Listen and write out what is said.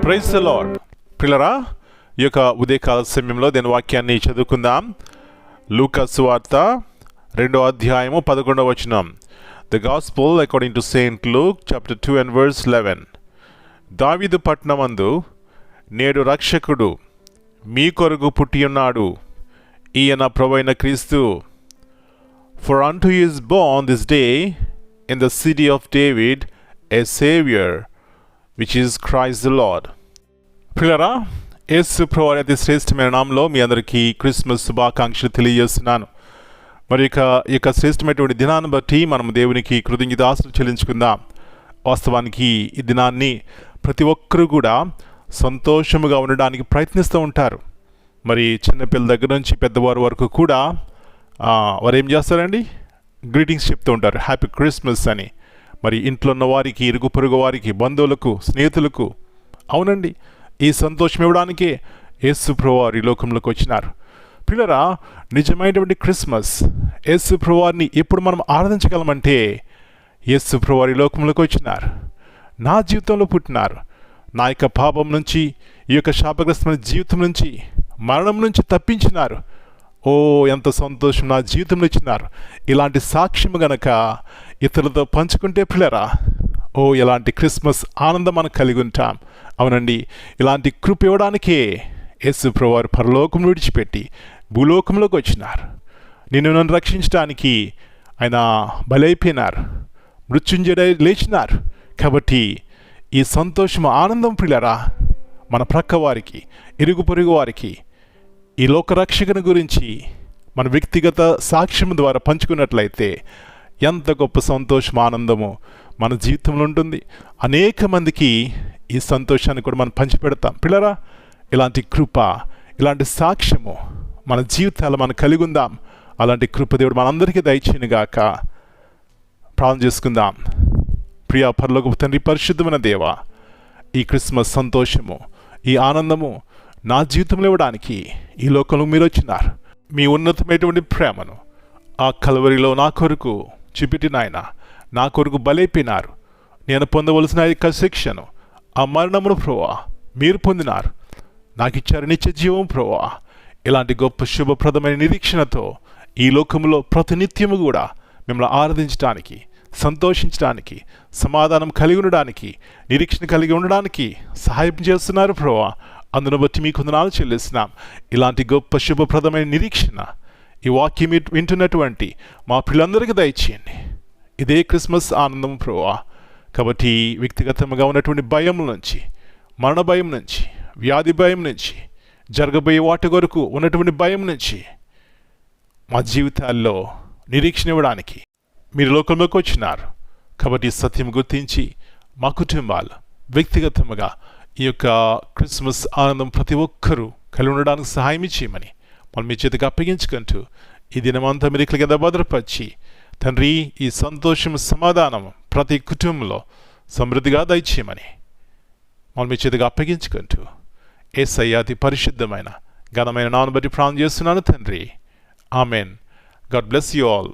Praise the lord. పిల్లరా, ఈ యొక్క ఉదయకాల సమయంలో దేని వాక్యాన్ని చదువుకుందాం. లూకా సువార్త 2వ అధ్యాయము 11వ వచనం. The gospel according to Saint Luke chapter 2 and verse 11. దావీదు పట్టణమందు నేడు రక్షకుడు మీ కొరకు పుట్టి ఉన్నాడు, ఈయన ప్రభువైన క్రీస్తు. For unto you is born this day in the city of David a Savior, which is Christ the Lord. పిల్లరా, యేసు ప్రభువారి అతి శ్రేష్టమైన నామంలో మీ అందరికీ క్రిస్మస్ శుభాకాంక్షలు తెలియజేస్తున్నాను. మరి ఈ యొక్క శ్రేష్టమైనటువంటి దినాన్ని బట్టి మనం దేవునికి కృతజ్ఞతాస్తుతులు చెల్లించుకుందాం. వాస్తవానికి ఈ దినాన్ని ప్రతి ఒక్కరూ కూడా సంతోషముగా ఉండడానికి ప్రయత్నిస్తూ ఉంటారు. మరి చిన్నపిల్లల దగ్గర నుంచి పెద్దవారి వరకు కూడా వారు ఏం చేస్తారండి, గ్రీటింగ్స్ చెప్తూ ఉంటారు, హ్యాపీ క్రిస్మస్ అని. మరి ఇంట్లో ఉన్న వారికి, ఇరుగు పొరుగు వారికి, బంధువులకు, స్నేహితులకు. అవునండి, ఈ సంతోషం ఇవ్వడానికే యేసు ప్రభువారు ఈ లోకంలోకి వచ్చినారు. పిల్లరా, నిజమైనటువంటి క్రిస్మస్ యేసు ప్రభువారిని ఎప్పుడు మనం ఆరాధించగలమంటే, యేసు ప్రభువారు ఈ లోకంలోకి వచ్చినారు, నా జీవితంలో పుట్టినారు, నా యొక్క పాపం నుంచి, ఈ యొక్క శాపగ్రస్తమైన జీవితం నుంచి, మరణం నుంచి తప్పించినారు. ఓ ఎంత సంతోషం నా జీవితంలో ఇచ్చినారు. ఇలాంటి సాక్ష్యము గనక ఇతరులతో పంచుకుంటే పిల్లరా, ఓ ఎలాంటి క్రిస్మస్ ఆనందం మనం కలిగి ఉంటాం. అవునండి, ఇలాంటి కృప ఇవ్వడానికే యేసు ప్రభువారు పరలోకం విడిచిపెట్టి భూలోకంలోకి వచ్చినారు. నన్ను రక్షించడానికి ఆయన బలైపోయినారు, మృత్యుంజయుడై లేచినారు. కాబట్టి ఈ సంతోషం ఆనందం పిల్లరా మన ప్రక్క వారికి, ఇరుగు పొరుగు వారికి ఈ లోకరక్షకుని గురించి మన వ్యక్తిగత సాక్ష్యం ద్వారా పంచుకున్నట్లయితే ఎంత గొప్ప సంతోషం ఆనందము మన జీవితంలో ఉంటుంది. అనేక మందికి ఈ సంతోషాన్ని కూడా మనం పంచిపెడతాం. పిల్లరా, ఇలాంటి కృప, ఇలాంటి సాక్ష్యము మన జీవితాలు మనం కలిగి ఉందాం. అలాంటి కృప దేవుడు మనందరికీ దయచేయనుగాక. ప్రార్థన చేసుకుందాం. ప్రియా పరలోకపు తండ్రి, పరిశుద్ధమైన దేవా, ఈ క్రిస్మస్ సంతోషము, ఈ ఆనందము నా జీవితంలో ఇవ్వడానికి ఈ లోకంలో మీరు వచ్చినారు. మీ ఉన్నతమైనటువంటి ప్రేమను ఆ కల్వరిలో నా కొరకు చూపెట్టిన ఆయన నా కొరకు బలైపోయినారు. నేను పొందవలసిన యొక్క శిక్షను, ఆ మరణమును ప్రభువా మీరు పొందినారు. నాకు ఇచ్చారు నిత్య జీవం ప్రభువా. ఇలాంటి గొప్ప శుభప్రదమైన నిరీక్షణతో ఈ లోకంలో ప్రతినిత్యము కూడా మిమ్మల్ని ఆరాధించడానికి, సంతోషించడానికి, సమాధానం కలిగి ఉండడానికి, నిరీక్షణ కలిగి ఉండడానికి సహాయం చేస్తున్నారు ప్రభువా. అందును బట్టి మీకు వందనాలు చెల్లిస్తున్నాం. ఇలాంటి గొప్ప శుభప్రదమైన నిరీక్షణ ఈ వాక్యం వింటున్నటువంటి మా పిల్లలందరికీ దయచేయండి. ఇదే క్రిస్మస్ ఆనందం ప్రభువా. కాబట్టి వ్యక్తిగతంగా ఉన్నటువంటి భయం నుంచి, మరణ భయం నుంచి, వ్యాధి భయం నుంచి, జరగబోయే వాటి కొరకు ఉన్నటువంటి భయం నుంచి మా జీవితాల్లో నిరీక్షణ ఇవ్వడానికి మీరు లోకంలోకి వచ్చినారు. కాబట్టి సత్యం గుర్తించి మా కుటుంబాలు వ్యక్తిగతంగా ఈ యొక్క క్రిస్మస్ ఆనందం ప్రతి ఒక్కరూ కలిగి ఉండడానికి సహాయం చేయమని మనం మీ చేతికి అప్పగించుకుంటూ ఈ దినమంతా మీరు ఇట్ల కింద భద్రపరిచి తండ్రి, ఈ సంతోషం, సమాధానం ప్రతి కుటుంబంలో సమృద్ధిగా దయచేయమని మనం మీ చేతికి అప్పగించుకుంటూ యేసయ్య అతి పరిశుద్ధమైన ఘనమైన నామమును బట్టి ప్రార్థన చేస్తున్నాను తండ్రి. Amen. God bless you all.